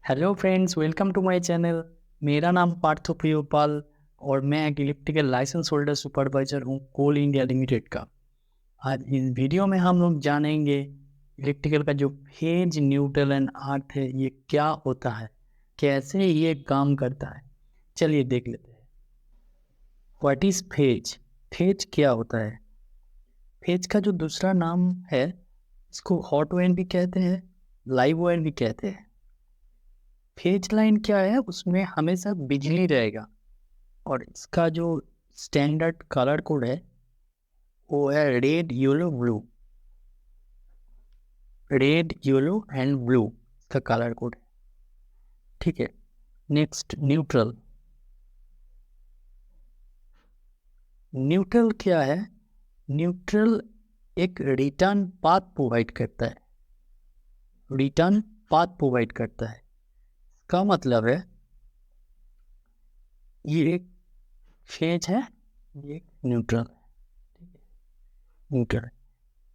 Hello friends, welcome to my channel. मेरा नाम पार्थो प्रियोपाल और मैं एक इलेक्ट्रिकल लाइसेंस होल्डर सुपरवाइजर हूँ कोल इंडिया लिमिटेड का। आज इस वीडियो में हम लोग जानेंगे इलेक्ट्रिकल का जो फेज, न्यूट्रल एंड अर्थ है ये क्या होता है, कैसे ये काम करता है। चलिए देख लेते हैं। What is phase? फेज क्या होता है? फेज का जो दूसरा नाम है इसको हॉट वायर भी कहते हैं, लाइव वायर भी कहते हैं। फेज लाइन क्या है? उसमें हमेशा बिजली रहेगा और इसका जो स्टैंडर्ड कलर कोड है वो है red yellow blue. Red yellow and blue इसका कलर कोड है। ठीक है। Next, neutral. न्यूट्रल क्या है? न्यूट्रल एक रिटर्न पाथ प्रोवाइड करता है। रिटर्न पाथ प्रोवाइड करता है, इसका मतलब है ये एक फेज है, ये एक न्यूट्रल है। ठीक है, न्यूट्रल।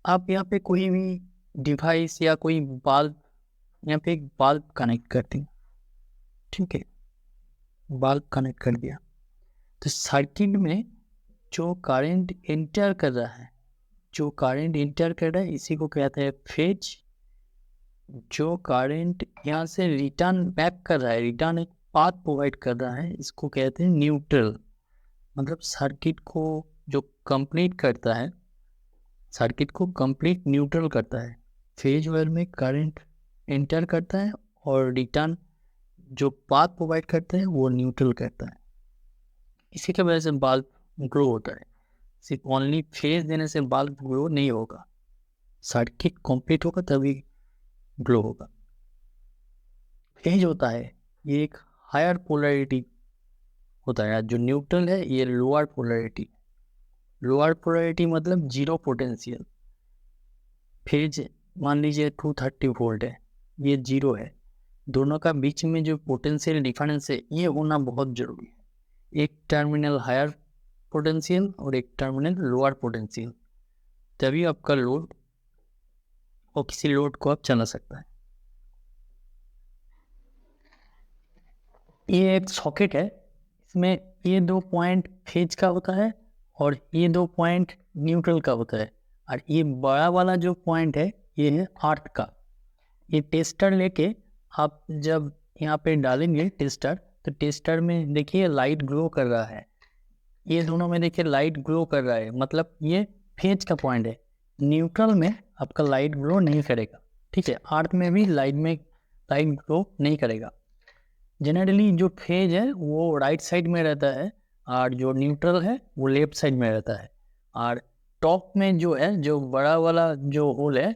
आप यहाँ पे कोई भी डिवाइस या कोई बल्ब, यहाँ पे एक बल्ब कनेक्ट करते हैं। ठीक है, बल्ब कनेक्ट कर दिया तो सर्किट में जो करंट एंटर कर रहा है, जो करंट एंटर कर रहा है इसी को कहते हैं फेज। जो करंट यहाँ से रिटर्न बैक कर रहा है, रिटर्न एक पाथ प्रोवाइड कर रहा है, इसको कहते हैं न्यूट्रल। मतलब सर्किट को जो कंप्लीट करता है, सर्किट को कंप्लीट न्यूट्रल करता है। फेज वायर में करंट एंटर करता है और रिटर्न जो पाथ प्रोवाइड करते हैं वो न्यूट्रल करता है। इसी की वजह से बल्ब ग्लो होता है। सिर्फ ओनली फेज देने से बल्ब ग्लो नहीं होगा, सर्किट कंप्लीट होगा तभी ग्लो होगा। फेज होता है ये एक हायर पोलैरिटी होता है, जो न्यूट्रल है ये लोअर पोलैरिटी। लोअर पोलैरिटी मतलब जीरो पोटेंशियल। फेज मान लीजिए 230 वोल्ट है, ये जीरो है। दोनों का बीच में जो पोटेंशियल डिफरेंस है ये होना बहुत जरूरी है। एक टर्मिनल हायर पोटेंशियल और एक टर्मिनल लोअर पोटेंशियल, तभी आपका लोड और किसी लोड को आप चला सकता है। ये एक सॉकेट है, इसमें ये दो पॉइंट फेज का होता है और ये दो पॉइंट न्यूट्रल का होता है। और ये बड़ा वाला जो पॉइंट है ये है अर्थ का। ये टेस्टर लेके आप जब यहाँ पे डालेंगे टेस्टर, तो टेस्टर में देखिए लाइट ग्लो कर रहा है। ये दोनों में देखिए लाइट ग्लो कर रहा है, मतलब ये फेज का पॉइंट है। न्यूट्रल में आपका लाइट ग्लो नहीं करेगा। ठीक है, अर्थ में भी लाइट ग्लो नहीं करेगा। जनरली जो फेज है वो राइट साइड में रहता है और जो न्यूट्रल है वो लेफ्ट साइड में रहता है। और टॉप में जो है, जो बड़ा वाला जो होल है,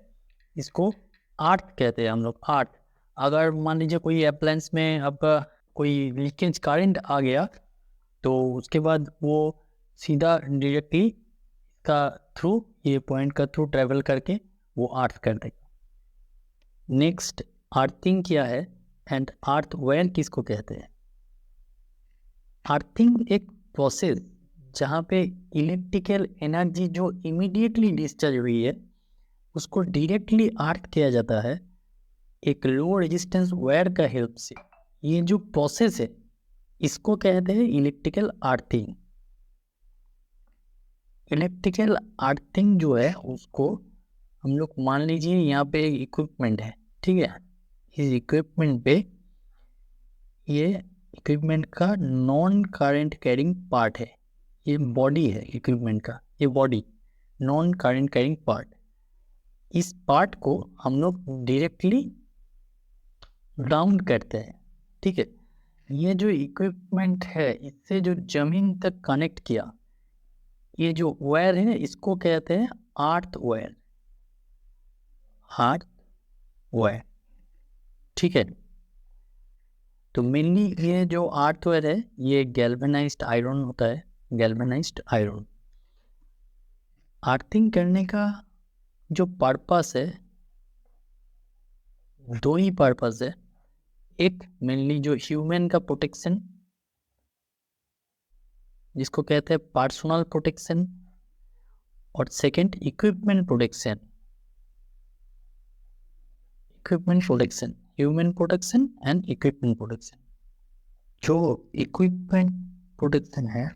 इसको आर्थ कहते हैं हम लोग, आर्थ। अगर मान लीजिए कोई अप्लायंस में आपका कोई लीकेज करंट आ गया तो उसके बाद वो सीधा डायरेक्टली का थ्रू, ये पॉइंट का थ्रू ट्रेवल करके वो अर्थ कर देगा। नेक्स्ट, अर्थिंग क्या है एंड अर्थ वायर किसको कहते हैं? अर्थिंग एक प्रोसेस जहाँ पे इलेक्ट्रिकल एनर्जी जो इमीडिएटली डिस्चार्ज हुई है उसको डायरेक्टली अर्थ किया जाता है एक लो रेजिस्टेंस वायर का हेल्प से। ये जो प्रोसेस है इसको कहते हैं इलेक्ट्रिकल अर्थिंग। इलेक्ट्रिकल अर्थिंग जो है उसको हम लोग, मान लीजिए यहाँ पे एक इक्विपमेंट है, ठीक है। इस इक्विपमेंट पे, ये इक्विपमेंट का नॉन करंट कैरिंग पार्ट है, ये बॉडी है इक्विपमेंट का, ये body non current carrying part. इस पार्ट को हम लोग डायरेक्टली ग्राउंड करते हैं। ठीक है, ये जो इक्विपमेंट है इससे जो जमीन तक कनेक्ट किया, ये जो वायर है इसको कहते हैं अर्थ वायर, अर्थ वायर। ठीक है, तो मेनली ये जो अर्थ वायर है ये गैल्वेनाइज्ड आयरन होता है, गैल्वेनाइज्ड आयरन। अर्थिंग करने का जो पर्पस है, दो ही पर्पस है। एक मेनली जो ह्यूमन का प्रोटेक्शन जिसको कहते हैं पर्सनल प्रोटेक्शन, और second equipment protection. Equipment protection human protection and equipment protection. जो इक्विपमेंट प्रोटेक्शन है,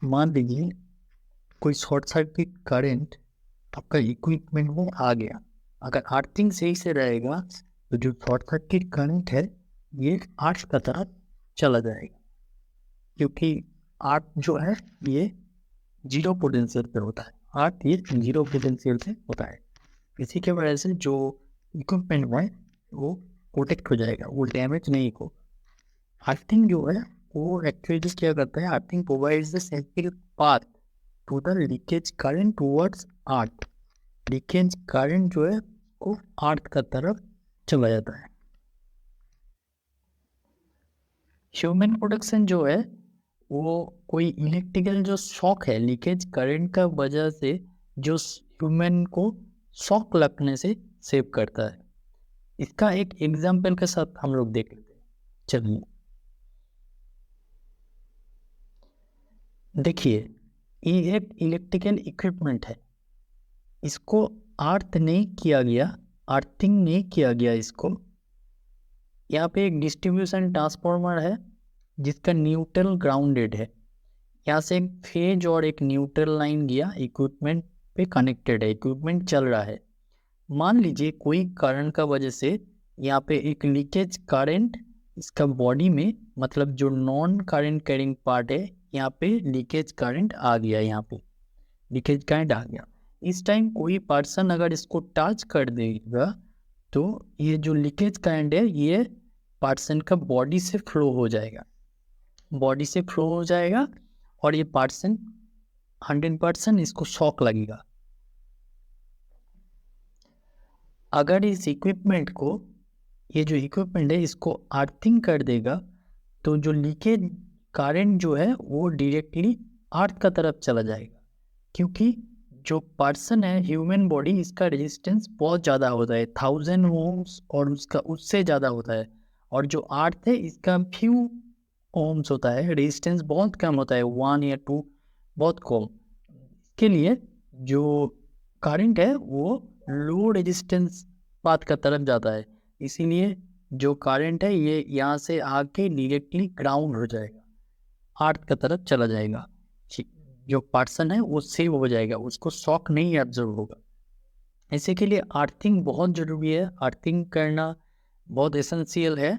मान लीजिए कोई शॉर्ट सर्किट करंट आपका इक्विपमेंट में आ गया, अगर अर्थिंग सही से रहेगा तो जो शॉर्ट सर्किट करंट है ये आर्थ का तरफ चला जाएगा, क्योंकि आर्थ जो है ये जीरो पोटेंशियल पे होता है, आर्थ ये जीरो पोटेंशियल से होता है। इसी के वजह से जो इक्विपमेंट है वो प्रोटेक्ट हो जाएगा, वो डैमेज नहीं हो। अर्थिंग जो है वो एक्चुअली क्या करता है, earthing provides the safety path to the leakage current towards earth. Leakage current जो है वो अर्थ का तरफ चला जाता है। ह्यूमन प्रोटेक्शन जो है वो कोई इलेक्ट्रिकल जो शॉक है, लीकेज करंट का वजह से जो ह्यूमन को शॉक लगने से सेव करता है। इसका एक एग्जाम्पल के साथ हम लोग देख लेते हैं। चलिए देखिए, ये एक इलेक्ट्रिकल इक्विपमेंट है, इसको अर्थ नहीं किया गया, अर्थिंग नहीं किया गया इसको। यहाँ पे एक डिस्ट्रीब्यूशन ट्रांसफार्मर है जिसका न्यूट्रल ग्राउंडेड है, यहाँ से एक फेज और एक न्यूट्रल लाइन गया, इक्विपमेंट पे कनेक्टेड है, इक्विपमेंट चल रहा है। मान लीजिए कोई कारण का वजह से यहाँ पे एक लीकेज करंट इसका बॉडी में, मतलब जो नॉन करंट कैरिंग पार्ट है, यहाँ पे लीकेज करंट आ गया, यहाँ पे लीकेज करंट आ गया। इस टाइम कोई पर्सन अगर इसको टच कर देगा तो ये जो लीकेज करंट है ये पर्सन का बॉडी से फ्लो हो जाएगा, बॉडी से फ्लो हो जाएगा और ये पर्सन 100% इसको शॉक लगेगा। अगर इस इक्विपमेंट को, ये जो इक्विपमेंट है इसको अर्थिंग कर देगा तो जो लीकेज करंट जो है वो डायरेक्टली अर्थ का तरफ चला जाएगा, क्योंकि जो पर्सन है ह्यूमन बॉडी, इसका रेजिस्टेंस बहुत ज़्यादा होता है, 1000 ओम्स और उसका उससे ज़्यादा होता है, और जो अर्थ है इसका फ्यू ओम्स होता है, रेजिस्टेंस बहुत कम होता है, 1 या 2, बहुत कम। इसके लिए जो करंट है वो लो रेजिस्टेंस पाथ का तरफ जाता है, इसीलिए जो करंट है ये यहाँ से आके डायरेक्टली ग्राउंड हो जाएगा, अर्थ का तरफ चला जाएगा। जो पर्सन है वो सेव हो जाएगा, उसको शॉक नहीं ऑब्जर्व होगा। इसी के लिए अर्थिंग बहुत ज़रूरी है, अर्थिंग करना बहुत एसेंशियल है।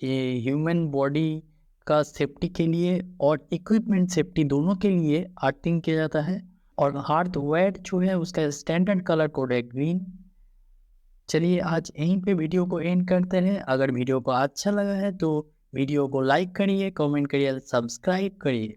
ये ह्यूमन बॉडी का सेफ्टी के लिए और इक्विपमेंट सेफ्टी दोनों के लिए अर्थिंग किया जाता है। और हार्डवेयर जो है उसका स्टैंडर्ड कलर कोड है ग्रीन। चलिए आज यहीं पे वीडियो को एंड करते हैं। अगर वीडियो को अच्छा लगा है तो वीडियो को लाइक करिए, कमेंट करिए, सब्सक्राइब करिए।